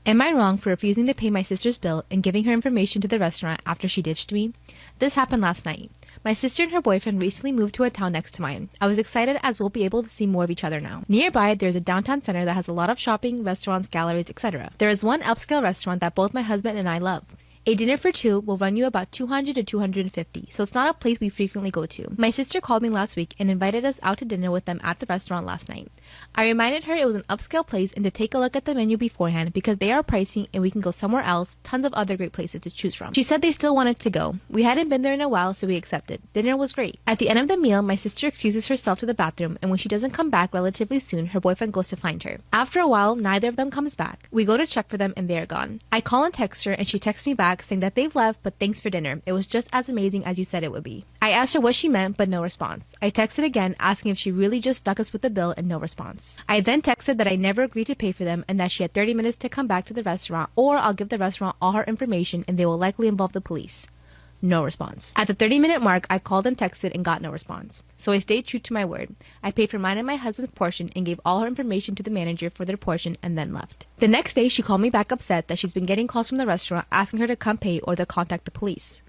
Am I wrong for refusing to pay my sister's bill and giving her information to the restaurant after she ditched me? This happened last night. My sister and her boyfriend recently moved to a town next to mine. I was excited as we'll be able to see more of each other now. Nearby, there's a downtown center that has a lot of shopping, restaurants, galleries, etc. There is one upscale restaurant that both my husband and I love. A dinner for two will run you about $200 to $250, so it's not a place we frequently go to. My sister called me last week and invited us out to dinner with them at the restaurant last night. I reminded her it was an upscale place and to take a look at the menu beforehand because they are pricey and we can go somewhere else, tons of other great places to choose from. She said they still wanted to go. We hadn't been there in a while, so we accepted. Dinner was great. At the end of the meal, my sister excuses herself to the bathroom, and when she doesn't come back relatively soon, her boyfriend goes to find her. After a while, neither of them comes back. We go to check for them and they are gone. I call and text her and she texts me back saying that they've left, but thanks for dinner. It was just as amazing as you said it would be. I asked her what she meant, but no response. I texted again asking if she really just stuck us with the bill and no response. I then texted that I never agreed to pay for them and that she had 30 minutes to come back to the restaurant, or I'll give the restaurant all her information and they will likely involve the police. No response. At the 30-minute mark, I called and texted and got no response. So I stayed true to my word. I paid for mine and my husband's portion and gave all her information to the manager for their portion and then left. The next day, she called me back upset that she's been getting calls from the restaurant asking her to come pay or they'll contact the police.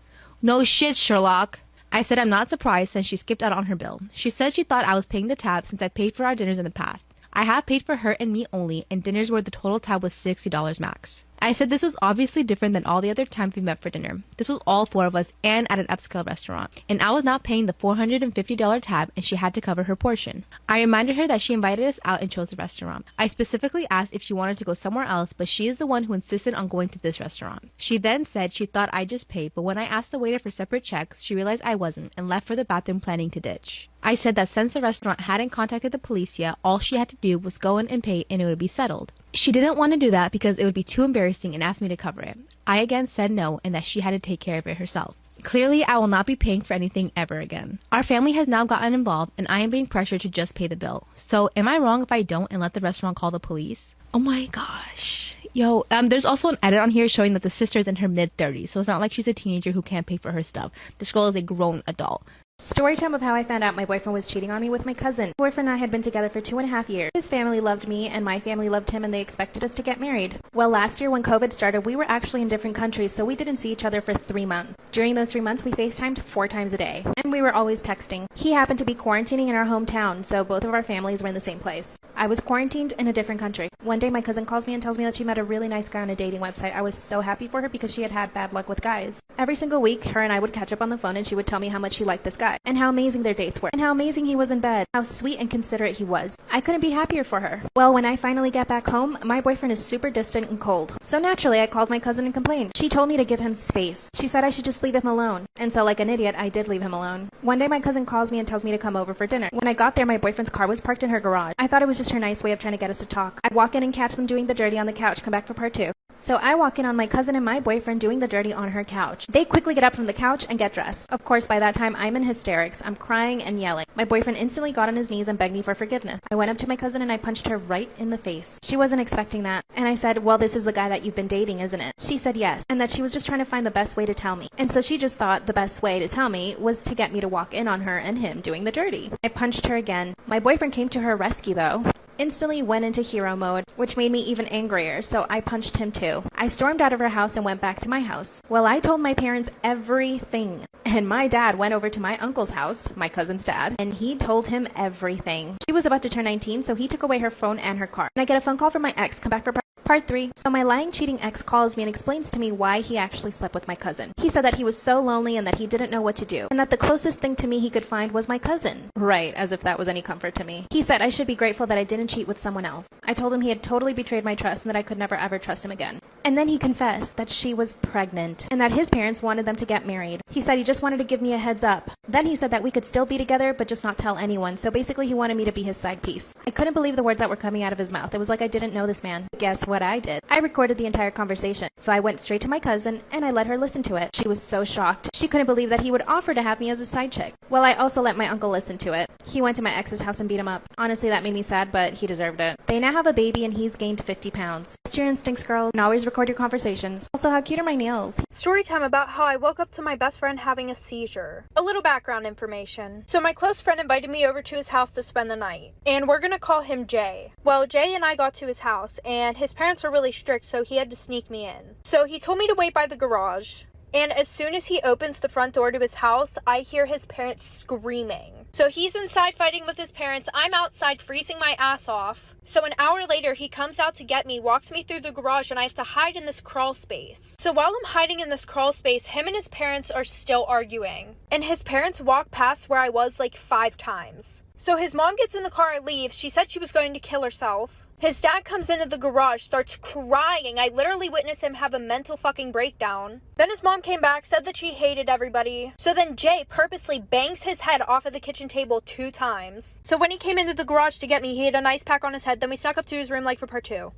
No shit, Sherlock. I said I'm not surprised since she skipped out on her bill. She said she thought I was paying the tab since I paid for our dinners in the past. I have paid for her and me only, and dinners where the total tab was $60 max. I said this was obviously different than all the other times we met for dinner. This was all four of us and at an upscale restaurant, and I was not paying the $450 tab and she had to cover her portion. I reminded her that she invited us out and chose the restaurant. I specifically asked if she wanted to go somewhere else, but she is the one who insisted on going to this restaurant. She then said she thought I just paid, but when I asked the waiter for separate checks, she realized I wasn't and left for the bathroom planning to ditch. I said that since the restaurant hadn't contacted the police yet, all she had to do was go in and pay and it would be settled. She didn't want to do that because it would be too embarrassing and asked me to cover it. I again said no and that she had to take care of it herself. Clearly, I will not be paying for anything ever again. Our family has now gotten involved and I am being pressured to just pay the bill. So am I wrong if I don't and let the restaurant call the police? Oh my gosh. Yo, there's also an edit on here showing that the sister is in her mid-30s, so it's not like she's a teenager who can't pay for her stuff. This girl is a grown adult. Story time of how I found out my boyfriend was cheating on me with my cousin. My boyfriend and I had been together for 2.5 years. His family loved me and my family loved him and they expected us to get married. Well, last year when COVID started, we were actually in different countries, so we didn't see each other for 3 months. During those 3 months, we FaceTimed 4 times a day, and we were always texting. He happened to be quarantining in our hometown, so both of our families were in the same place. I was quarantined in a different country. One day, my cousin calls me and tells me that she met a really nice guy on a dating website. I was so happy for her because she had had bad luck with guys. Every single week, her and I would catch up on the phone and she would tell me how much she liked this guy, and how amazing their dates were, and how amazing he was in bed, how sweet and considerate he was. I couldn't be happier for her. Well, when I finally get back home, my boyfriend is super distant and cold. So naturally, I called my cousin and complained. She told me to give him space. She said I should just leave him alone. And so like an idiot, I did leave him alone. One day, my cousin calls me and tells me to come over for dinner. When I got there, my boyfriend's car was parked in her garage. I thought it was just her nice way of trying to get us to talk. I walk in and catch them doing the dirty on the couch, come back for part 2. So I walk in on my cousin and my boyfriend doing the dirty on her couch. They quickly get up from the couch and get dressed. Of course, by that time, I'm in hysterics. I'm crying and yelling. My boyfriend instantly got on his knees and begged me for forgiveness. I went up to my cousin and I punched her right in the face. She wasn't expecting that. And I said, well, this is the guy that you've been dating, isn't it? She said yes, and that she was just trying to find the best way to tell me. And so she just thought the best way to tell me was to get me to walk in on her and him doing the dirty. I punched her again. My boyfriend came to her rescue though. Instantly went into hero mode, which made me even angrier, so I punched him too. I stormed out of her house and went back to my house. Well, I told my parents everything. And my dad went over to my uncle's house, my cousin's dad, and he told him everything. She was about to turn 19, so he took away her phone and her car. And I get a phone call from my ex, come back for Part 3. So my lying, cheating ex calls me and explains to me why he actually slept with my cousin. He said that he was so lonely and that he didn't know what to do, and that the closest thing to me he could find was my cousin. Right, as if that was any comfort to me. He said I should be grateful that I didn't cheat with someone else. I told him he had totally betrayed my trust and that I could never ever trust him again. And then he confessed that she was pregnant and that his parents wanted them to get married. He said he just wanted to give me a heads up. Then he said that we could still be together but just not tell anyone, so basically he wanted me to be his side piece. I couldn't believe the words that were coming out of his mouth. It was like I didn't know this man. Guess what I did? I recorded the entire conversation. So I went straight to my cousin and I let her listen to it. She was so shocked. She couldn't believe that he would offer to have me as a side chick. Well, I also let my uncle listen to it. He went to my ex's house and beat him up. Honestly, that made me sad, but he deserved it. They now have a baby and he's gained 50 pounds. Trust your instincts, girl, and always record your conversations. Also, how cute are my nails? Story time about how I woke up to my best friend having a seizure. A little background information. So my close friend invited me over to his house to spend the night, and we're gonna call him Jay. Well, Jay and I got to his house, and his parents parents are really strict, so he had to sneak me in. So he told me to wait by the garage. And as soon as he opens the front door to his house, I hear his parents screaming. So he's inside fighting with his parents. I'm outside freezing my ass off. So an hour later, he comes out to get me, walks me through the garage, and I have to hide in this crawl space. So while I'm hiding in this crawl space, him and his parents are still arguing. And his parents walk past where I was like 5 times. So his mom gets in the car and leaves. She said she was going to kill herself. His dad comes into the garage, starts crying. I literally witnessed him have a mental fucking breakdown. Then his mom came back, said that she hated everybody. So then Jay purposely bangs his head off of the kitchen table 2 times. So when he came into the garage to get me, he had an ice pack on his head. Then we snuck up to his room like for part 2.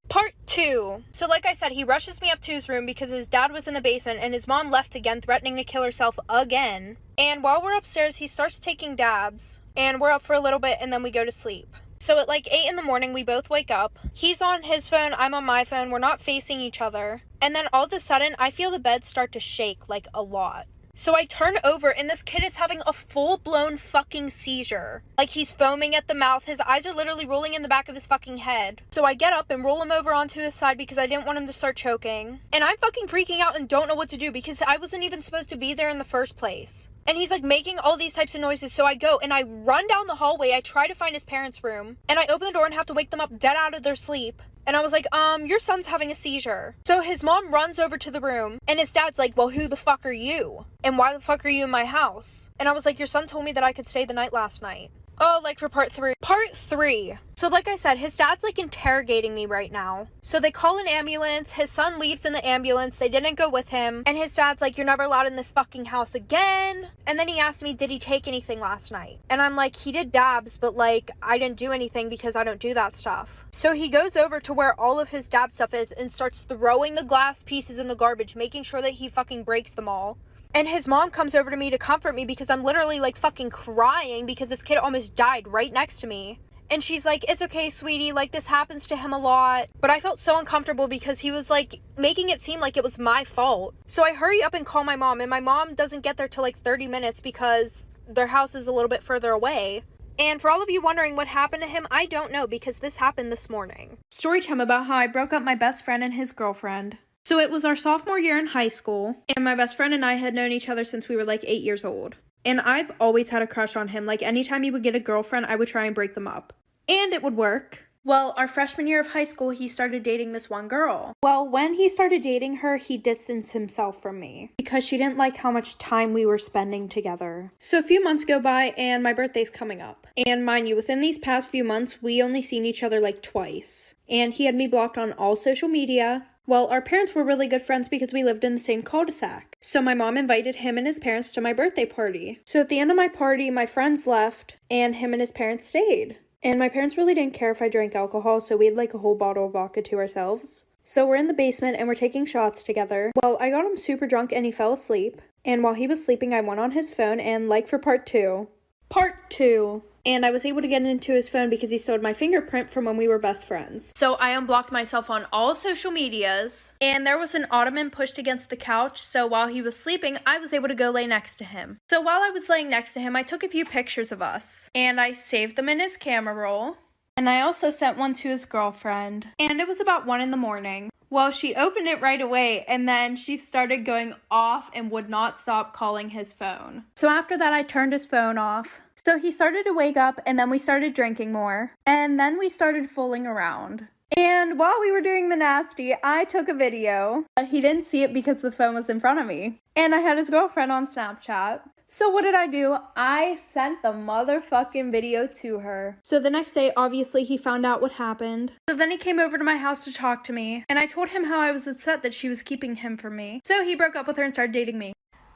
Part 2. So like I said, he rushes me up to his room because his dad was in the basement and his mom left again, threatening to kill herself again. And while we're upstairs, he starts taking dabs. And we're up for a little bit and then we go to sleep. So at like 8 in the morning, we both wake up. He's on his phone, I'm on my phone, we're not facing each other. And then all of a sudden, I feel the bed start to shake, like a lot. So I turn over and this kid is having a full-blown fucking seizure. Like he's foaming at the mouth, his eyes are literally rolling in the back of his fucking head. So I get up and roll him over onto his side because I didn't want him to start choking. And I'm fucking freaking out and don't know what to do because I wasn't even supposed to be there in the first place. And he's like making all these types of noises, so I go and I run down the hallway, I try to find his parents' room, and I open the door and have to wake them up dead out of their sleep. And I was like, your son's having a seizure. So his mom runs over to the room, and his dad's like, well, who the fuck are you? And why the fuck are you in my house? And I was like, your son told me that I could stay the night last night. Oh, like for part 3. Part 3. So like I said, his dad's like interrogating me right now. So they call an ambulance, his son leaves in the ambulance, they didn't go with him, and his dad's like, you're never allowed in this fucking house again. And then he asked me, did he take anything last night? And I'm like, he did dabs, but like, I didn't do anything because I don't do that stuff. So he goes over to where all of his dab stuff is and starts throwing the glass pieces in the garbage, making sure that he fucking breaks them all. And his mom comes over to me to comfort me because I'm literally like fucking crying because this kid almost died right next to me. And she's like, it's okay, sweetie, like this happens to him a lot. But I felt so uncomfortable because he was like making it seem like it was my fault. So I hurry up and call my mom, and my mom doesn't get there till like 30 minutes because their house is a little bit further away. And for all of you wondering what happened to him, I don't know because this happened this morning. Storytime about how I broke up my best friend and his girlfriend. So it was our sophomore year in high school, and my best friend and I had known each other since we were like 8 years old. And I've always had a crush on him. Like anytime he would get a girlfriend, I would try and break them up. And it would work. Well, our freshman year of high school, he started dating this one girl. Well, when he started dating her, he distanced himself from me because she didn't like how much time we were spending together. So a few months go by and my birthday's coming up. And mind you, within these past few months, we only seen each other like twice. And he had me blocked on all social media. Well, our parents were really good friends because we lived in the same cul-de-sac. So my mom invited him and his parents to my birthday party. So at the end of my party, my friends left and him and his parents stayed. And my parents really didn't care if I drank alcohol, so we had like a whole bottle of vodka to ourselves. So we're in the basement and we're taking shots together. Well, I got him super drunk and he fell asleep. And while he was sleeping, I went on his phone and like for part 2. Part 2. And I was able to get into his phone because he stole my fingerprint from when we were best friends. So I unblocked myself on all social medias. And there was an ottoman pushed against the couch. So while he was sleeping, I was able to go lay next to him. So while I was laying next to him, I took a few pictures of us. And I saved them in his camera roll. And I also sent one to his girlfriend. And it was about 1 in the morning. Well, she opened it right away, and then she started going off and would not stop calling his phone. So after that, I turned his phone off. So he started to wake up, and then we started drinking more. And then we started fooling around. And while we were doing the nasty, I took a video. But he didn't see it because the phone was in front of me. And I had his girlfriend on Snapchat. So what did I do? I sent the motherfucking video to her. So the next day, obviously, he found out what happened. So then he came over to my house to talk to me. And I told him how I was upset that she was keeping him from me. So he broke up with her and started dating me.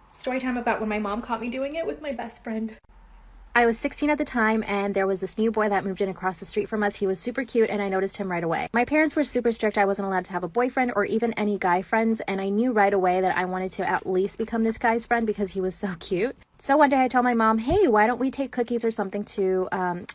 Story time about when my mom caught me doing it with my best friend. I was 16 at the time, and there was this new boy that moved in across the street from us. He was super cute, and I noticed him right away. My parents were super strict. I wasn't allowed to have a boyfriend or even any guy friends, and I knew right away that I wanted to at least become this guy's friend because he was so cute. So one day I told my mom, hey, why don't we take cookies or something to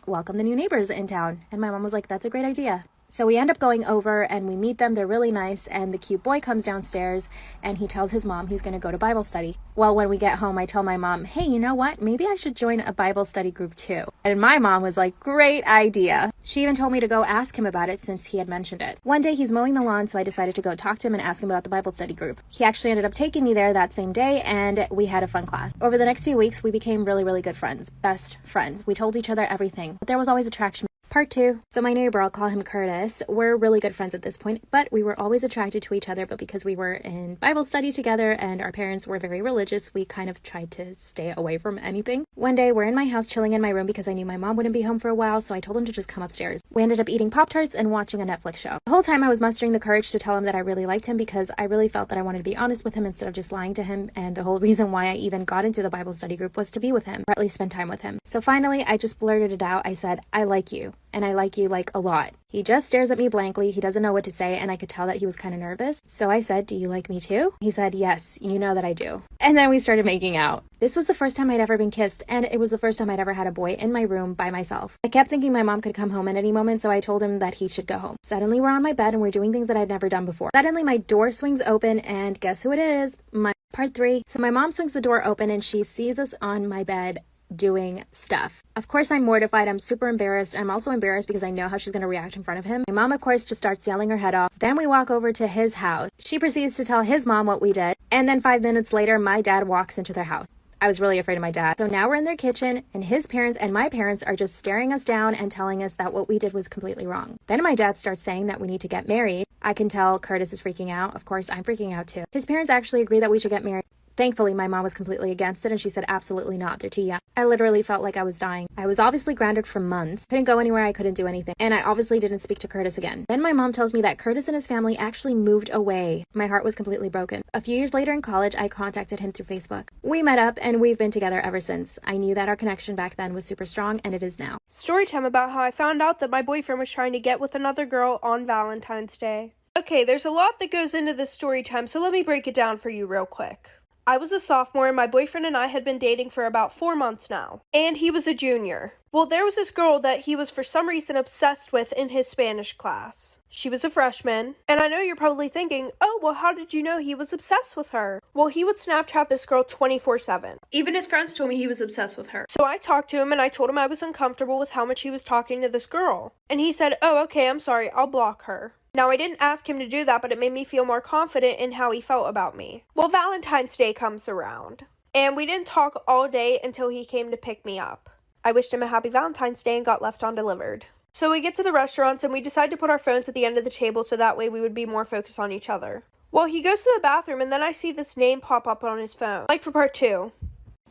welcome the new neighbors in town? And my mom was like, that's a great idea. So we end up going over and we meet them. They're really nice. And the cute boy comes downstairs and he tells his mom he's going to go to Bible study. Well, when we get home, I tell my mom, hey, you know what? Maybe I should join a Bible study group too. And my mom was like, great idea. She even told me to go ask him about it since he had mentioned it. One day he's mowing the lawn, so I decided to go talk to him and ask him about the Bible study group. He actually ended up taking me there that same day and we had a fun class. Over the next few weeks, we became really, really good friends. Best friends. We told each other everything. But there was always attraction. Part 2. So my neighbor, I'll call him Curtis. We're really good friends at this point, but we were always attracted to each other. But because we were in Bible study together and our parents were very religious, we kind of tried to stay away from anything. One day, we're in my house chilling in my room because I knew my mom wouldn't be home for a while, so I told him to just come upstairs. We ended up eating Pop-Tarts and watching a Netflix show. The whole time I was mustering the courage to tell him that I really liked him because I really felt that I wanted to be honest with him instead of just lying to him, and the whole reason why I even got into the Bible study group was to be with him, or at least spend time with him. So finally, I just blurted it out. I said, I like you. And I like you like a lot. He just stares at me blankly. He doesn't know what to say, and I could tell that he was kind of nervous. So I said, do you like me too? He said, yes, you know that I do. And then we started making out. This was the first time I'd ever been kissed, and it was the first time I'd ever had a boy in my room by myself. I kept thinking my mom could come home at any moment, so I told him that he should go home. Suddenly we're on my bed and we're doing things that I'd never done before. Suddenly my door swings open, and guess who it is? Part 3. So my mom swings the door open and she sees us on my bed doing stuff. Of course, I'm mortified. I'm super embarrassed. I'm also embarrassed because I know how she's going to react in front of him. My mom, of course, just starts yelling her head off. Then we walk over to his house. She proceeds to tell his mom what we did. And then 5 minutes later, my dad walks into their house. I was really afraid of my dad. So now we're in their kitchen and his parents and my parents are just staring us down and telling us that what we did was completely wrong. Then my dad starts saying that we need to get married. I can tell Curtis is freaking out. Of course, I'm freaking out too. His parents actually agree that we should get married. Thankfully, my mom was completely against it and she said absolutely not, they're too young. I literally felt like I was dying. I was obviously grounded for months, couldn't go anywhere, I couldn't do anything, and I obviously didn't speak to Curtis again. Then my mom tells me that Curtis and his family actually moved away. My heart was completely broken. A few years later in college, I contacted him through Facebook. We met up and we've been together ever since. I knew that our connection back then was super strong, and it is now. Storytime about how I found out that my boyfriend was trying to get with another girl on Valentine's Day. Okay, there's a lot that goes into this story time, so let me break it down for you real quick. I was a sophomore and my boyfriend and I had been dating for about 4 months now. And he was a junior. Well, there was this girl that he was for some reason obsessed with in his Spanish class. She was a freshman. And I know you're probably thinking, oh, well, how did you know he was obsessed with her? Well, he would Snapchat this girl 24/7. Even his friends told me he was obsessed with her. So I talked to him and I told him I was uncomfortable with how much he was talking to this girl. And he said, oh, okay, I'm sorry, I'll block her. Now, I didn't ask him to do that, but it made me feel more confident in how he felt about me. Well, Valentine's Day comes around, and we didn't talk all day until he came to pick me up. I wished him a happy Valentine's Day and got left undelivered. So we get to the restaurants, and we decide to put our phones at the end of the table so that way we would be more focused on each other. Well, he goes to the bathroom, and then I see this name pop up on his phone, like for part 2.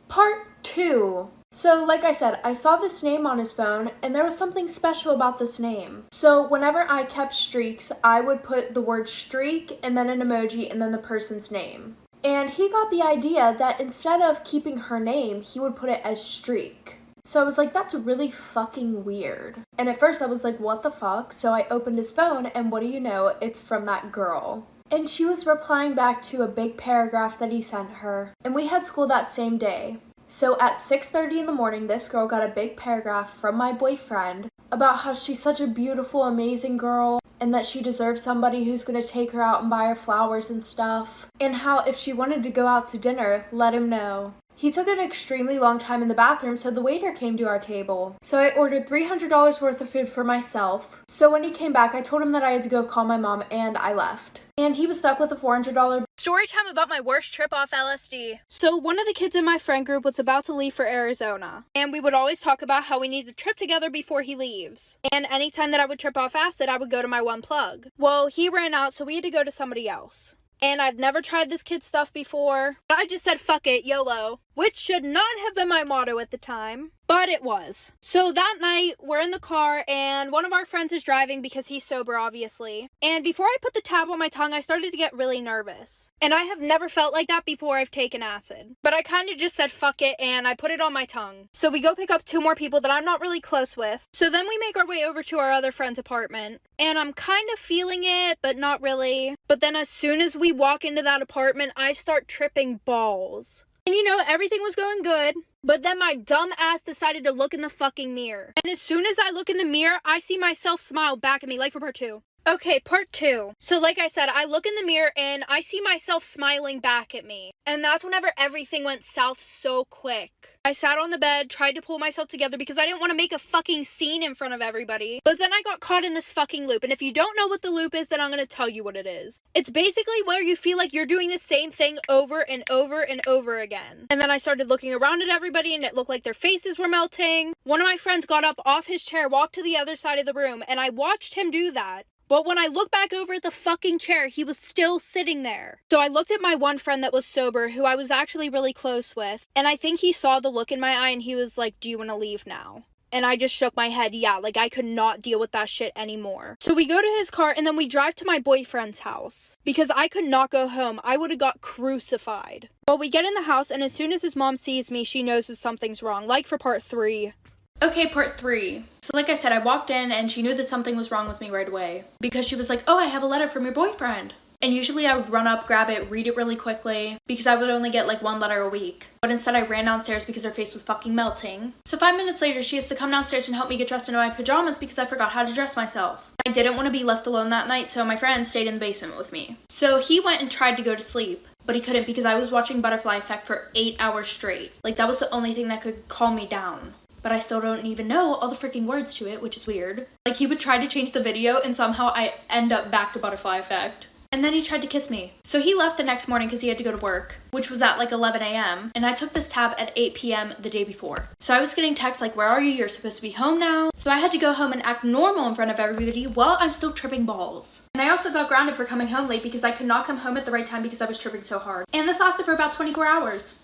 Part 2. So, like I said, I saw this name on his phone, and there was something special about this name. So, whenever I kept streaks, I would put the word streak, and then an emoji, and then the person's name. And he got the idea that instead of keeping her name, he would put it as streak. So I was like, that's really fucking weird. And at first I was like, what the fuck? So I opened his phone, and what do you know? It's from that girl. And she was replying back to a big paragraph that he sent her. And we had school that same day. So at 6:30 in the morning, this girl got a big paragraph from my boyfriend about how she's such a beautiful, amazing girl and that she deserves somebody who's going to take her out and buy her flowers and stuff. And how if she wanted to go out to dinner, let him know. He took an extremely long time in the bathroom, so the waiter came to our table. So I ordered $300 worth of food for myself. So when he came back, I told him that I had to go call my mom, and I left. And he was stuck with a $400 Story time about my worst trip off LSD. So one of the kids in my friend group was about to leave for Arizona. And we would always talk about how we need to trip together before he leaves. And anytime that I would trip off acid, I would go to my one plug. Well, he ran out, so we had to go to somebody else. And I've never tried this kid's stuff before. But I just said, fuck it, YOLO. Which should not have been my motto at the time. But it was. So that night, we're in the car, and one of our friends is driving because he's sober, obviously. And before I put the tab on my tongue, I started to get really nervous. And I have never felt like that before I've taken acid. But I kind of just said fuck it, and I put it on my tongue. So we go pick up 2 more people that I'm not really close with. So then we make our way over to our other friend's apartment. And I'm kind of feeling it, but not really. But then as soon as we walk into that apartment, I start tripping balls. And everything was going good. But then my dumb ass decided to look in the fucking mirror. And as soon as I look in the mirror, I see myself smile back at me, like for part 2. Okay, part 2. So like I said, I look in the mirror and I see myself smiling back at me. And that's whenever everything went south so quick. I sat on the bed, tried to pull myself together because I didn't want to make a fucking scene in front of everybody. But then I got caught in this fucking loop. And if you don't know what the loop is, then I'm going to tell you what it is. It's basically where you feel like you're doing the same thing over and over and over again. And then I started looking around at everybody and it looked like their faces were melting. One of my friends got up off his chair, walked to the other side of the room, and I watched him do that. But when I looked back over at the fucking chair, he was still sitting there. So I looked at my one friend that was sober, who I was actually really close with, and I think he saw the look in my eye and he was like, "Do you want to leave now?" And I just shook my head. Yeah, like I could not deal with that shit anymore. So we go to his car and then we drive to my boyfriend's house. Because I could not go home. I would have got crucified. Well, we get in the house and as soon as his mom sees me, she knows that something's wrong. Like for part 3. Okay, part 3. So like I said, I walked in and she knew that something was wrong with me right away. Because she was like, "Oh, I have a letter from your boyfriend." And usually I would run up, grab it, read it really quickly, because I would only get like 1 letter a week. But instead I ran downstairs because her face was fucking melting. So 5 minutes later, she has to come downstairs and help me get dressed into my pajamas because I forgot how to dress myself. I didn't want to be left alone that night, so my friend stayed in the basement with me. So he went and tried to go to sleep, but he couldn't because I was watching Butterfly Effect for 8 hours straight. Like that was the only thing that could calm me down. But I still don't even know all the freaking words to it, which is weird. Like he would try to change the video and somehow I end up back to Butterfly Effect. And then he tried to kiss me. So he left the next morning because he had to go to work, which was at like 11 a.m. And I took this tab at 8 p.m. the day before. So I was getting texts like, "Where are you? You're supposed to be home now." So I had to go home and act normal in front of everybody while I'm still tripping balls. And I also got grounded for coming home late because I could not come home at the right time because I was tripping so hard. And this lasted for about 24 hours.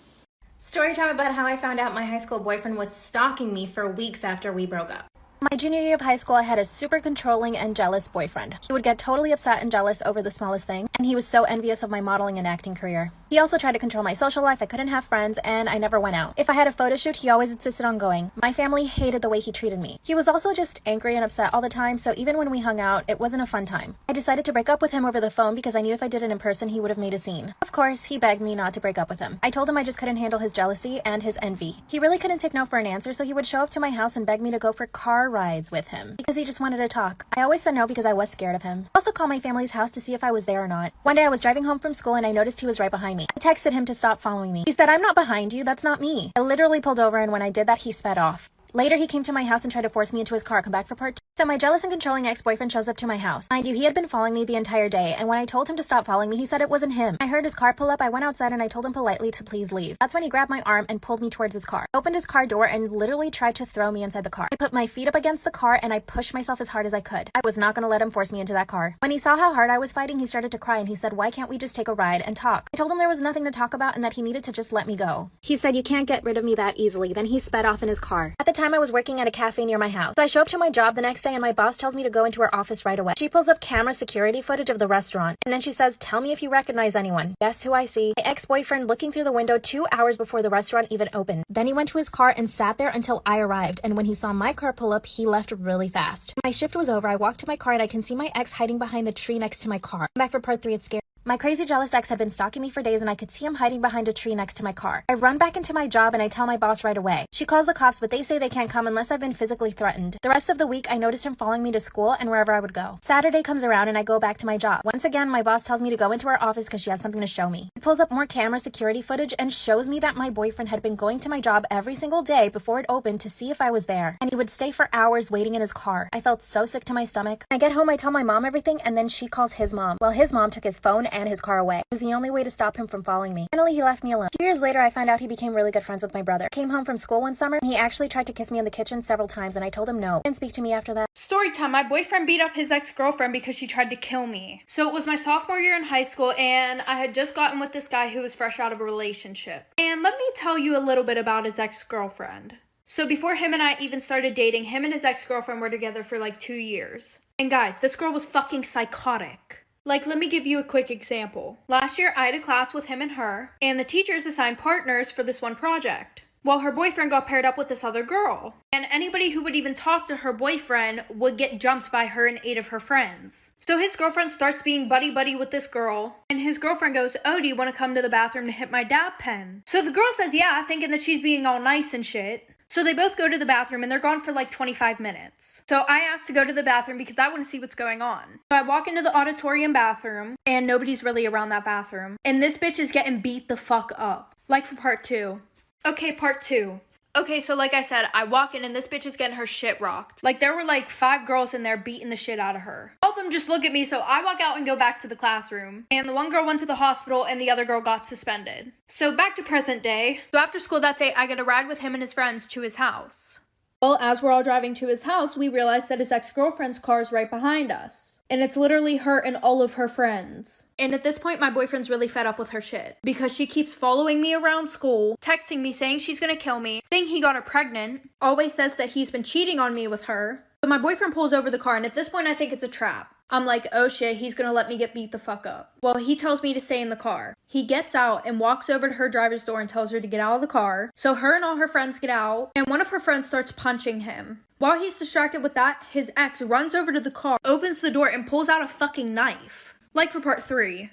Story time about how I found out my high school boyfriend was stalking me for weeks after we broke up. My junior year of high school, I had a super controlling and jealous boyfriend. He would get totally upset and jealous over the smallest thing, and he was so envious of my modeling and acting career. He also tried to control my social life. I couldn't have friends, and I never went out. If I had a photo shoot, he always insisted on going. My family hated the way he treated me. He was also just angry and upset all the time, so even when we hung out, it wasn't a fun time. I decided to break up with him over the phone because I knew if I did it in person, he would have made a scene. Of course, he begged me not to break up with him. I told him I just couldn't handle his jealousy and his envy. He really couldn't take no for an answer, so he would show up to my house and beg me to go for car rides with him because he just wanted to talk. I always said no because I was scared of him. I also called my family's house to see if I was there or not. One day I was driving home from school and I noticed he was right behind me. I texted him to stop following me. He said, "I'm not behind you, that's not me." I literally pulled over, and when I did that, he sped off. Later, he came to my house and tried to force me into his car. Come back for part 2. So my jealous and controlling ex-boyfriend shows up to my house. Mind you, he had been following me the entire day, and when I told him to stop following me, he said it wasn't him. I heard his car pull up, I went outside, and I told him politely to please leave. That's when he grabbed my arm and pulled me towards his car. Opened his car door and literally tried to throw me inside the car. I put my feet up against the car, and I pushed myself as hard as I could. I was not going to let him force me into that car. When he saw how hard I was fighting, he started to cry, and he said, "Why can't we just take a ride and talk?" I told him there was nothing to talk about and that he needed to just let me go. He said, "You can't get rid of me that easily." Then he sped off in his car. At the time, I was working at a cafe near my house. So I show up to my job the next day and my boss tells me to go into her office right away. She pulls up camera security footage of the restaurant and then she says, "Tell me if you recognize anyone." Guess who I see? My ex-boyfriend looking through the window 2 hours before the restaurant even opened. Then he went to his car and sat there until I arrived, and when he saw my car pull up, he left really fast. My shift was over. I walked to my car and I can see my ex hiding behind the tree next to my car. I'm back for part 3. It's scary. My crazy jealous ex had been stalking me for days and I could see him hiding behind a tree next to my car. I run back into my job and I tell my boss right away. She calls the cops, but they say they can't come unless I've been physically threatened. The rest of the week, I noticed him following me to school and wherever I would go. Saturday comes around and I go back to my job. Once again, my boss tells me to go into her office because she has something to show me. She pulls up more camera security footage and shows me that my boyfriend had been going to my job every single day before it opened to see if I was there. And he would stay for hours waiting in his car. I felt so sick to my stomach. When I get home, I tell my mom everything and then she calls his mom. Well, his mom took his phone and his car away. It was the only way to stop him from following me. Finally, he left me alone. A few years later, I found out he became really good friends with my brother. Came home from school one summer, and he actually tried to kiss me in the kitchen several times, and I told him no. He didn't speak to me after that. Story time. My boyfriend beat up his ex-girlfriend because she tried to kill me. So it was my sophomore year in high school, and I had just gotten with this guy who was fresh out of a relationship. And let me tell you a little bit about his ex-girlfriend. So before him and I even started dating, him and his ex-girlfriend were together for like 2 years. And guys, this girl was fucking psychotic. Like, let me give you a quick example. Last year, I had a class with him and her, and the teachers assigned partners for this one project. while her boyfriend got paired up with this other girl. And anybody who would even talk to her boyfriend would get jumped by her and 8 of her friends. So his girlfriend starts being buddy-buddy with this girl, and his girlfriend goes, "Oh, do you want to come to the bathroom to hit my dab pen?" So the girl says yeah, thinking that she's being all nice and shit. So they both go to the bathroom and they're gone for like 25 minutes. So I asked to go to the bathroom because I want to see what's going on. So I walk into the auditorium bathroom and nobody's really around that bathroom. And this bitch is getting beat the fuck up. Like for part 2. Okay, part 2. Okay, so like I said, I walk in and this bitch is getting her shit rocked. Like there were like 5 girls in there beating the shit out of her. All of them just look at me, so I walk out and go back to the classroom. And the one girl went to the hospital and the other girl got suspended. So back to present day. So after school that day, I get a ride with him and his friends to his house. Well, as we're all driving to his house, we realize that his ex-girlfriend's car is right behind us. And it's literally her and all of her friends. And at this point, my boyfriend's really fed up with her shit. Because she keeps following me around school, texting me saying she's gonna kill me, saying he got her pregnant, always says that he's been cheating on me with her. So my boyfriend pulls over the car, and at this point, I think it's a trap. I'm like, oh shit, he's gonna let me get beat the fuck up. Well, he tells me to stay in the car. He gets out and walks over to her driver's door and tells her to get out of the car. So her and all her friends get out, and one of her friends starts punching him. While he's distracted with that, his ex runs over to the car, opens the door, and pulls out a fucking knife. Like for part 3.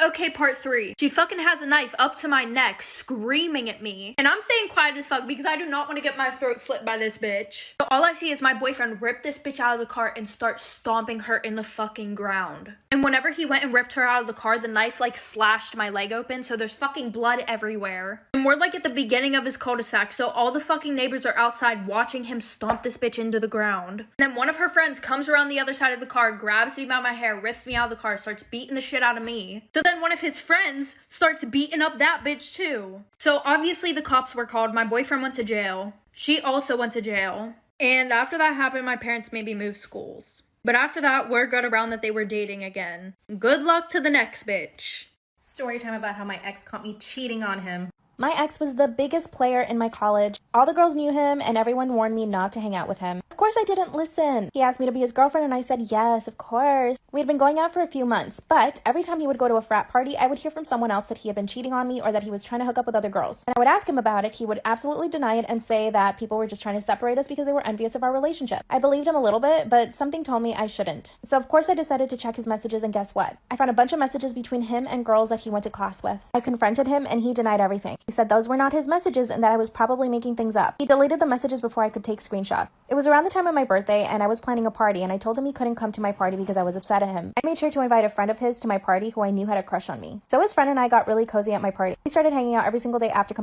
Okay, part 3. She fucking has a knife up to my neck, screaming at me. And I'm staying quiet as fuck because I do not want to get my throat slit by this bitch. So all I see is my boyfriend rip this bitch out of the car and start stomping her in the fucking ground. And whenever he went and ripped her out of the car, the knife like slashed my leg open, so there's fucking blood everywhere. And we're like at the beginning of his cul-de-sac, so all the fucking neighbors are outside watching him stomp this bitch into the ground. And then one of her friends comes around the other side of the car, grabs me by my hair, rips me out of the car, starts beating the shit out of me. So then one of his friends starts beating up that bitch too. So obviously the cops were called. My boyfriend went to jail. She also went to jail. And after that happened, my parents made me move schools. But after that, word got around that they were dating again. Good luck to the next bitch. Story time about how my ex caught me cheating on him. My ex was the biggest player in my college. All the girls knew him and everyone warned me not to hang out with him. Of course I didn't listen. He asked me to be his girlfriend and I said yes, of course. We had been going out for a few months, but every time he would go to a frat party, I would hear from someone else that he had been cheating on me or that he was trying to hook up with other girls. And I would ask him about it. He would absolutely deny it and say that people were just trying to separate us because they were envious of our relationship. I believed him a little bit, but something told me I shouldn't. So of course I decided to check his messages, and guess what? I found a bunch of messages between him and girls that he went to class with. I confronted him and he denied everything. He said those were not his messages and that I was probably making things up. He deleted the messages before I could take screenshots. It was around the time of my birthday and I was planning a party, and I told him he couldn't come to my party because I was upset at him. I made sure to invite a friend of his to my party who I knew had a crush on me. So his friend and I got really cozy at my party. We started hanging out every single day after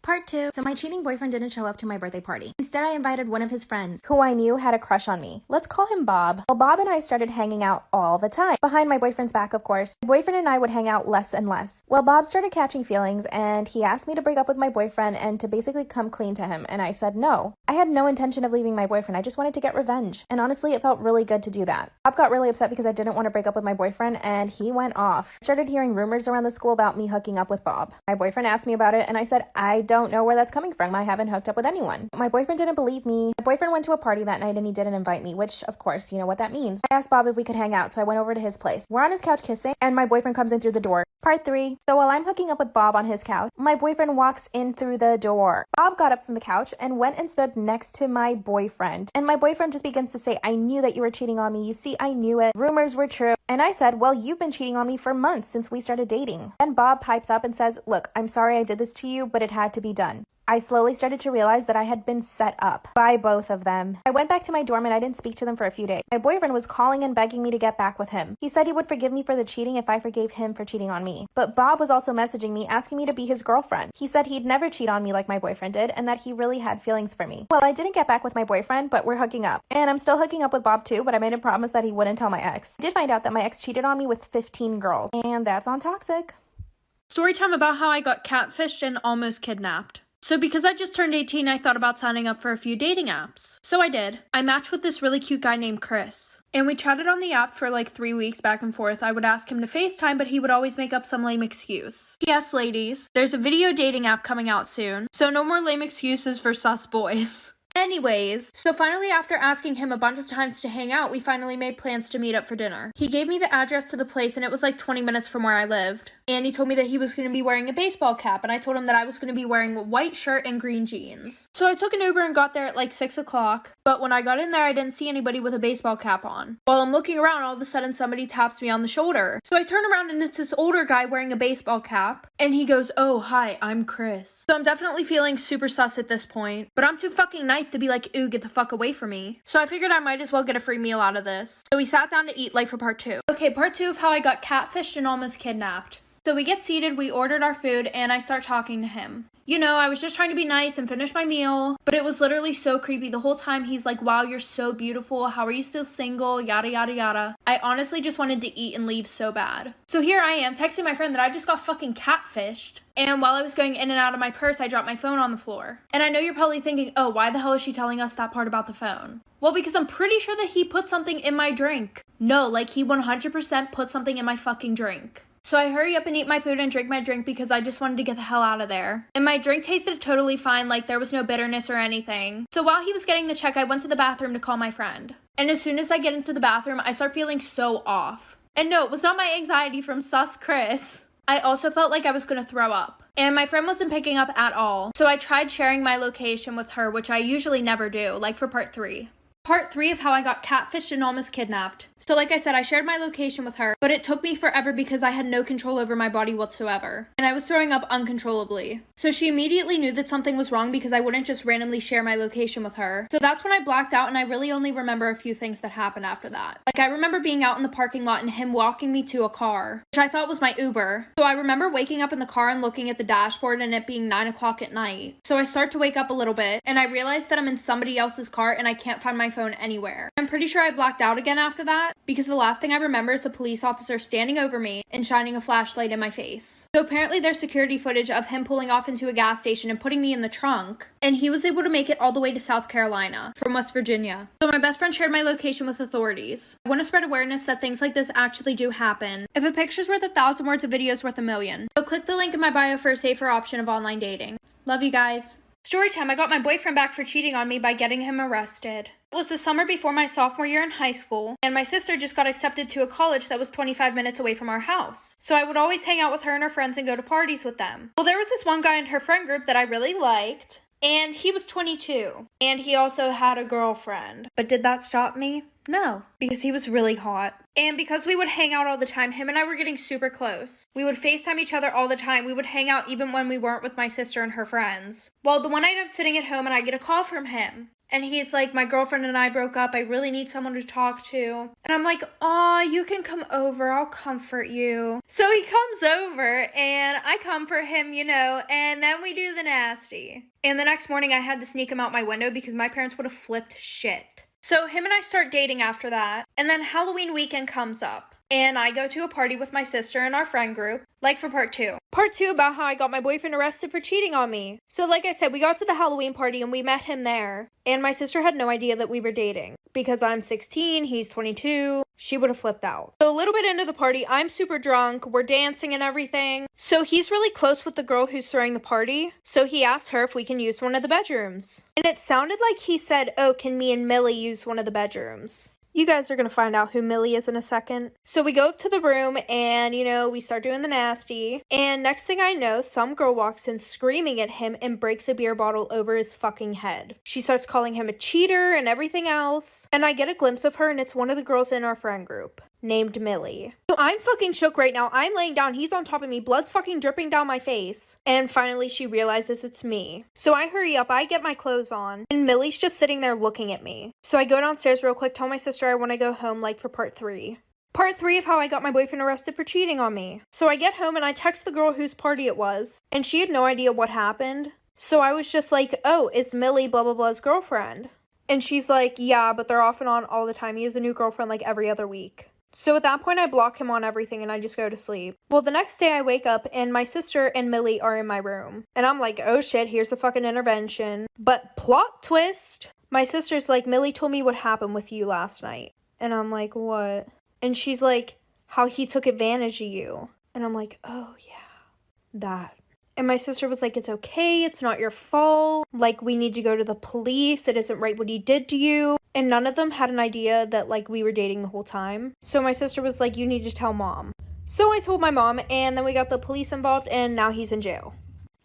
Part 2. So my cheating boyfriend didn't show up to my birthday party. Instead, I invited one of his friends, who I knew had a crush on me. Let's call him Bob. Well, Bob and I started hanging out all the time. Behind my boyfriend's back, of course. My boyfriend and I would hang out less and less. Well, Bob started catching feelings, and he asked me to break up with my boyfriend and to basically come clean to him, and I said no. I had no intention of leaving my boyfriend. I just wanted to get revenge. And honestly, it felt really good to do that. Bob got really upset because I didn't want to break up with my boyfriend, and he went off. I started hearing rumors around the school about me hooking up with Bob. My boyfriend asked me about it, and I said, I don't know where that's coming from. I haven't hooked up with anyone. My boyfriend didn't believe me. My boyfriend went to a party that night and he didn't invite me, which of course, you know what that means. I asked Bob if we could hang out, so I went over to his place. We're on his couch kissing and my boyfriend comes in through the door. Part 3. So while I'm hooking up with Bob on his couch, my boyfriend walks in through the door. Bob got up from the couch and went and stood next to my boyfriend. And my boyfriend just begins to say, I knew that you were cheating on me. You see, I knew it. Rumors were true. And I said, well, you've been cheating on me for months since we started dating. And Bob pipes up and says, look, I'm sorry I did this to you, but it had to be done. I slowly started to realize that I had been set up by both of them. I went back to my dorm and I didn't speak to them for a few days. My boyfriend was calling and begging me to get back with him. He said he would forgive me for the cheating if I forgave him for cheating on me. But Bob was also messaging me asking me to be his girlfriend. He said he'd never cheat on me like my boyfriend did and that he really had feelings for me. Well, I didn't get back with my boyfriend, but we're hooking up. And I'm still hooking up with Bob too, but I made a promise that he wouldn't tell my ex. I did find out that my ex cheated on me with 15 girls, and that's on toxic. Story time about how I got catfished and almost kidnapped. So because I just turned 18, I thought about signing up for a few dating apps. So I did. I matched with this really cute guy named Chris. And we chatted on the app for like 3 weeks back and forth. I would ask him to FaceTime, but he would always make up some lame excuse. Yes, ladies, there's a video dating app coming out soon, so no more lame excuses for sus boys. Anyways, so finally after asking him a bunch of times to hang out, we finally made plans to meet up for dinner. He gave me the address to the place and it was like 20 minutes from where I lived. And he told me that he was going to be wearing a baseball cap and I told him that I was going to be wearing a white shirt and green jeans. So I took an Uber and got there at like 6 o'clock, but when I got in there I didn't see anybody with a baseball cap on. While I'm looking around, all of a sudden somebody taps me on the shoulder. So I turn around and it's this older guy wearing a baseball cap and he goes, "Oh, hi, I'm Chris." So I'm definitely feeling super sus at this point, but I'm too fucking nice to be like, "Ooh, get the fuck away from me." So I figured I might as well get a free meal out of this. So we sat down to eat like for part 2. Okay, part 2 of how I got catfished and almost kidnapped. So we get seated, we ordered our food, and I start talking to him. You know, I was just trying to be nice and finish my meal, but it was literally so creepy. The whole time he's like, "Wow, you're so beautiful. How are you still single? Yada, yada, yada." I honestly just wanted to eat and leave so bad. So here I am texting my friend that I just got fucking catfished. And while I was going in and out of my purse, I dropped my phone on the floor. And I know you're probably thinking, "Oh, why the hell is she telling us that part about the phone?" Well, because I'm pretty sure that he put something in my drink. No, like he 100% put something in my fucking drink. So I hurry up and eat my food and drink my drink because I just wanted to get the hell out of there. And my drink tasted totally fine, like there was no bitterness or anything. So while he was getting the check, I went to the bathroom to call my friend. And as soon as I get into the bathroom, I start feeling so off. And no, it was not my anxiety from sus Chris. I also felt like I was gonna throw up. And my friend wasn't picking up at all. So I tried sharing my location with her, which I usually never do, like for part 3. Part 3 of how I got catfished and almost kidnapped. So like I said, I shared my location with her, but it took me forever because I had no control over my body whatsoever. And I was throwing up uncontrollably. So she immediately knew that something was wrong because I wouldn't just randomly share my location with her. So that's when I blacked out and I really only remember a few things that happened after that. Like I remember being out in the parking lot and him walking me to a car, which I thought was my Uber. So I remember waking up in the car and looking at the dashboard and it being 9 o'clock at night. So I start to wake up a little bit and I realize that I'm in somebody else's car and I can't find my phone anywhere. I'm pretty sure I blacked out again after that, because the last thing I remember is a police officer standing over me and shining a flashlight in my face. So apparently there's security footage of him pulling off into a gas station and putting me in the trunk, and he was able to make it all the way to South Carolina from West Virginia. So my best friend shared my location with authorities. I want to spread awareness that things like this actually do happen. If a picture's worth 1,000 words, a video's worth 1,000,000. So click the link in my bio for a safer option of online dating. Love you guys. Storytime, I got my boyfriend back for cheating on me by getting him arrested. It was the summer before my sophomore year in high school, and my sister just got accepted to a college that was 25 minutes away from our house. So I would always hang out with her and her friends and go to parties with them. Well, there was this one guy in her friend group that I really liked, and he was 22, and he also had a girlfriend. But did that stop me? No, because he was really hot. And because we would hang out all the time, him and I were getting super close. We would FaceTime each other all the time. We would hang out even when we weren't with my sister and her friends. Well, the one night I'm sitting at home and I get a call from him. And he's like, "My girlfriend and I broke up. I really need someone to talk to." And I'm like, "Aw, you can come over. I'll comfort you." So he comes over and I comfort him, you know, and then we do the nasty. And the next morning I had to sneak him out my window because my parents would have flipped shit. So him and I start dating after that. And then Halloween weekend comes up. And I go to a party with my sister and our friend group, like for part 2. Part 2 about how I got my boyfriend arrested for cheating on me. So like I said, we got to the Halloween party and we met him there. And my sister had no idea that we were dating. Because I'm 16, he's 22, she would have flipped out. So a little bit into the party, I'm super drunk, we're dancing and everything. So he's really close with the girl who's throwing the party. So he asked her if we can use one of the bedrooms. And it sounded like he said, "Oh, can me and Millie use one of the bedrooms?" You guys are going to find out who Millie is in a second. So we go up to the room and, you know, we start doing the nasty. And next thing I know, some girl walks in screaming at him and breaks a beer bottle over his fucking head. She starts calling him a cheater and everything else. And I get a glimpse of her and it's one of the girls in our friend group, named Millie. So I'm fucking shook right now. I'm laying down. He's on top of me. Blood's fucking dripping down my face. And finally she realizes it's me. So I hurry up. I get my clothes on. And Millie's just sitting there looking at me. So I go downstairs real quick, tell my sister I want to go home, like for part 3. Part 3 of how I got my boyfriend arrested for cheating on me. So I get home and I text the girl whose party it was. And she had no idea what happened. So I was just like, "Oh, it's Millie blah blah blah's girlfriend." And she's like, "Yeah, but they're off and on all the time. He has a new girlfriend like every other week." So at that point, I block him on everything and I just go to sleep. Well, the next day I wake up and my sister and Millie are in my room. And I'm like, "Oh shit, here's a fucking intervention." But plot twist, my sister's like, "Millie told me what happened with you last night." And I'm like, "What?" And she's like, "How he took advantage of you." And I'm like, "Oh yeah, that." And my sister was like, it's okay, it's not your fault. Like, we need to go to the police. It isn't right what he did to you. And none of them had an idea that, like, we were dating the whole time. So my sister was like, you need to tell mom. So I told my mom, and then we got the police involved, and now he's in jail.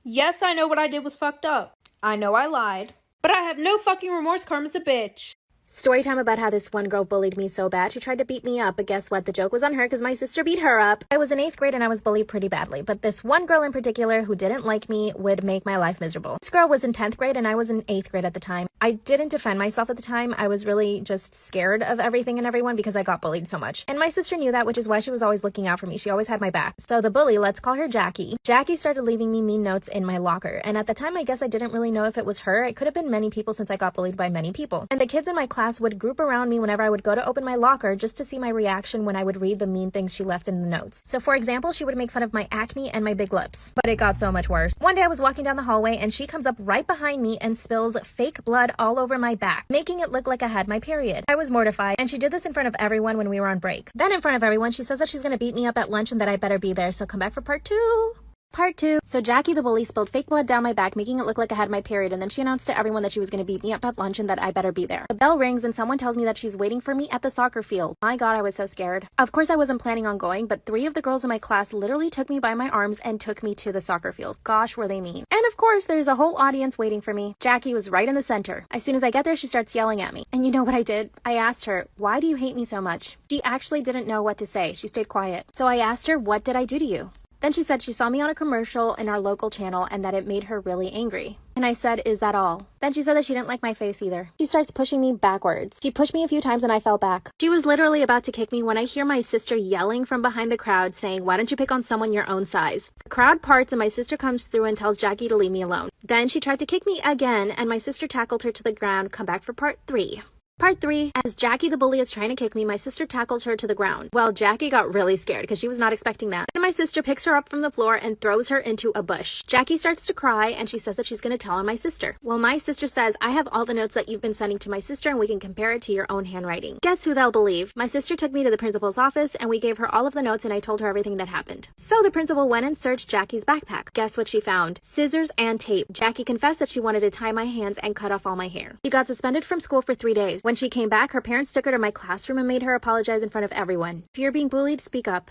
Yes, I know what I did was fucked up. I know I lied. But I have no fucking remorse. Karma's a bitch. Story time about how this one girl bullied me so bad she tried to beat me up, but guess what? The joke was on her because my sister beat her up. I was in 8th grade and I was bullied pretty badly, but this one girl in particular who didn't like me would make my life miserable. This girl was in 10th grade and I was in 8th grade at the time. I didn't defend myself at the time. I was really just scared of everything and everyone because I got bullied so much. And my sister knew that, which is why she was always looking out for me. She always had my back. So the bully, let's call her Jackie. Jackie started leaving me mean notes in my locker. And at the time, I guess I didn't really know if it was her. It could have been many people since I got bullied by many people. And the kids in my class would group around me whenever I would go to open my locker just to see my reaction when I would read the mean things she left in the notes. So for example, she would make fun of my acne and my big lips. But it got so much worse. One day I was walking down the hallway and she comes up right behind me and spills fake blood all over my back, making it look like I had my period. I was mortified, and she did this in front of everyone when we were on break. Then in front of everyone, she says that she's gonna beat me up at lunch and that I better be there, so come back for part 2. Part 2. So Jackie the bully spilled fake blood down my back, making it look like I had my period, and then she announced to everyone that she was going to beat me up at lunch and that I better be there. The bell rings and someone tells me that she's waiting for me at the soccer field. My god, I was so scared. Of course I wasn't planning on going, but 3 of the girls in my class literally took me by my arms and took me to the soccer field. Gosh, were they mean. And of course, there's a whole audience waiting for me. Jackie was right in the center. As soon as I get there, she starts yelling at me. And you know what I did? I asked her, why do you hate me so much? She actually didn't know what to say. She stayed quiet. So I asked her, what did I do to you? Then she said she saw me on a commercial in our local channel and that it made her really angry. And I said, is that all? Then she said that she didn't like my face either. She starts pushing me backwards. She pushed me a few times and I fell back. She was literally about to kick me when I hear my sister yelling from behind the crowd saying, why don't you pick on someone your own size? The crowd parts and my sister comes through and tells Jackie to leave me alone. Then she tried to kick me again and my sister tackled her to the ground. Come back for part 3. Part 3, as Jackie the bully is trying to kick me, my sister tackles her to the ground. Well, Jackie got really scared because she was not expecting that. And my sister picks her up from the floor and throws her into a bush. Jackie starts to cry and she says that she's going to tell on my sister. Well, my sister says, I have all the notes that you've been sending to my sister and we can compare it to your own handwriting. Guess who they'll believe? My sister took me to the principal's office and we gave her all of the notes and I told her everything that happened. So the principal went and searched Jackie's backpack. Guess what she found? Scissors and tape. Jackie confessed that she wanted to tie my hands and cut off all my hair. She got suspended from school for 3 days. When she came back, her parents took her to my classroom and made her apologize in front of everyone. If you're being bullied, speak up.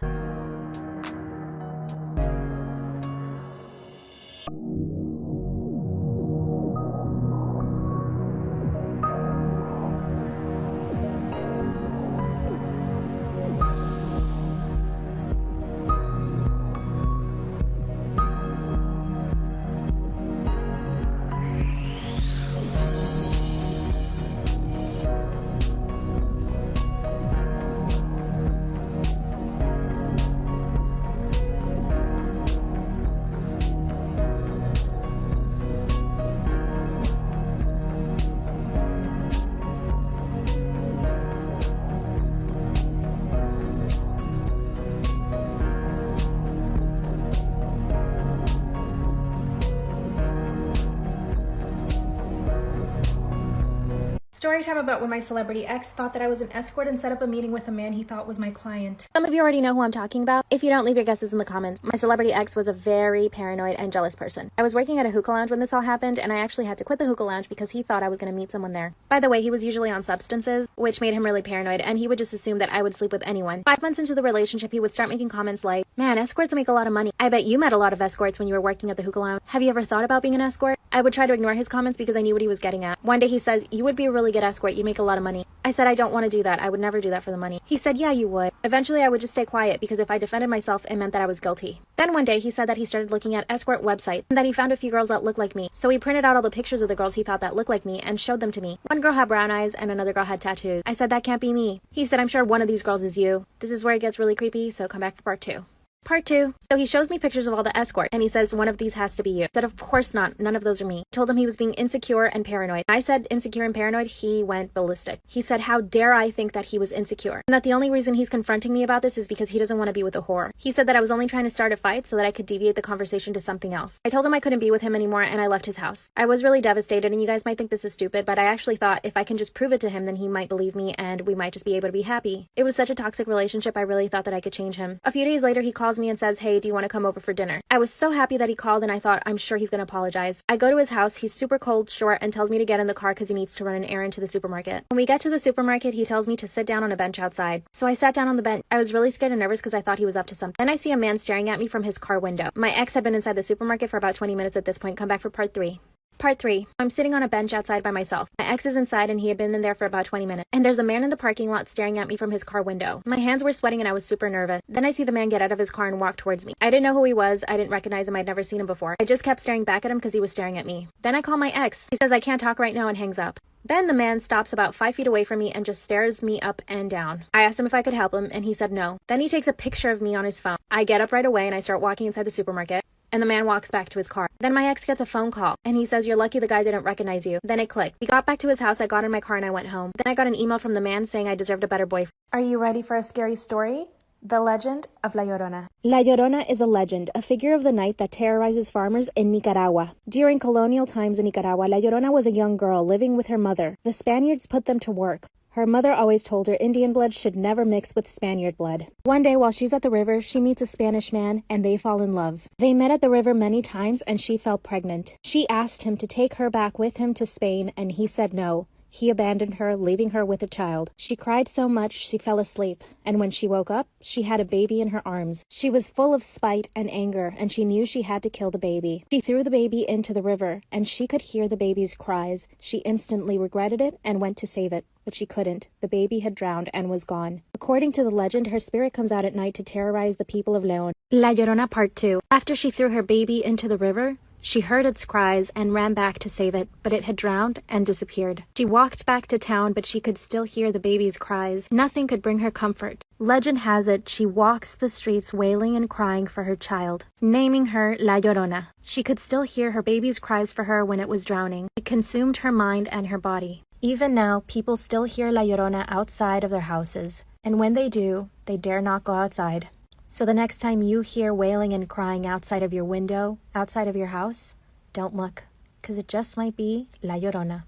Story time about when my celebrity ex thought that I was an escort and set up a meeting with a man he thought was my client. Some of you already know who I'm talking about. If you don't, leave your guesses in the comments. My celebrity ex was a very paranoid and jealous person. I was working at a hookah lounge when this all happened, and I actually had to quit the hookah lounge because he thought I was going to meet someone there. By the way, he was usually on substances, which made him really paranoid, and he would just assume that I would sleep with anyone. 5 months into the relationship, he would start making comments like, man, escorts make a lot of money. I bet you met a lot of escorts when you were working at the hookah lounge. Have you ever thought about being an escort? I would try to ignore his comments because I knew what he was getting at. One day he says, you would be a really good escort. You make a lot of money. I said, I don't want to do that. I would never do that for the money. He said, yeah, you would. Eventually, I would just stay quiet because if I defended myself, it meant that I was guilty. Then one day he said that he started looking at escort websites and that he found a few girls that looked like me. So he printed out all the pictures of the girls he thought that looked like me and showed them to me. One girl had brown eyes and another girl had tattoos. I said, that can't be me. He said, I'm sure one of these girls is you. This is where it gets really creepy, so come back for part 2. Part 2. So he shows me pictures of all the escorts, and he says one of these has to be you. I said, of course not. None of those are me. I told him he was being insecure and paranoid. I said insecure and paranoid, he went ballistic. He said, how dare I think that he was insecure? And that the only reason he's confronting me about this is because he doesn't want to be with a whore. He said that I was only trying to start a fight so that I could deviate the conversation to something else. I told him I couldn't be with him anymore, and I left his house. I was really devastated, and you guys might think this is stupid, but I actually thought if I can just prove it to him, then he might believe me, and we might just be able to be happy. It was such a toxic relationship, I really thought that I could change him. A few days later, he calls calls me and says, hey, do you want to come over for dinner? I was so happy that he called and I thought, I'm sure he's going to apologize. I go to his house. He's super cold, short, and tells me to get in the car because he needs to run an errand to the supermarket. When we get to the supermarket, he tells me to sit down on a bench outside. So I sat down on the bench. I was really scared and nervous because I thought he was up to something. Then I see a man staring at me from his car window. My ex had been inside the supermarket for about 20 minutes at this point. Come back for part 3. Part 3. I'm sitting on a bench outside by myself. My ex is inside and he had been in there for about 20 minutes. And there's a man in the parking lot staring at me from his car window. My hands were sweating and I was super nervous. Then I see the man get out of his car and walk towards me. I didn't know who he was. I didn't recognize him. I'd never seen him before. I just kept staring back at him because he was staring at me. Then I call my ex. He says I can't talk right now and hangs up. Then the man stops about 5 feet away from me and just stares me up and down. I asked him if I could help him and he said no. Then he takes a picture of me on his phone. I get up right away and I start walking inside the supermarket. And the man walks back to his car. Then my ex gets a phone call and he says, you're lucky the guy didn't recognize you. Then it clicked. We got back to his house. I got in my car and I went home. Then I got an email from the man saying I deserved a better boyfriend. Are you ready for a scary story? The Legend of La Llorona. La Llorona is a legend, a figure of the night that terrorizes farmers in Nicaragua. During colonial times in Nicaragua, La Llorona was a young girl living with her mother. The Spaniards put them to work. Her mother always told her Indian blood should never mix with Spaniard blood. One day while she's at the river, she meets a Spanish man and they fall in love. They met at the river many times and she fell pregnant. She asked him to take her back with him to Spain and he said no. He abandoned her, leaving her with a child. She cried so much she fell asleep, and when she woke up, she had a baby in her arms. She was full of spite and anger, and she knew she had to kill the baby. She threw the baby into the river, and she could hear the baby's cries. She instantly regretted it and went to save it, but she couldn't. The baby had drowned and was gone. According to the legend, her spirit comes out at night to terrorize the people of León. La Llorona Part 2. After she threw her baby into the river, she heard its cries and ran back to save it, but it had drowned and disappeared. She walked back to town, but she could still hear the baby's cries. Nothing could bring her comfort. Legend has it she walks the streets wailing and crying for her child, naming her La Llorona. She could still hear her baby's cries for her when it was drowning. It consumed her mind and her body. Even now, people still hear La Llorona outside of their houses, and when they do, they dare not go outside. So the next time you hear wailing and crying outside of your window, outside of your house, don't look, because it just might be La Llorona.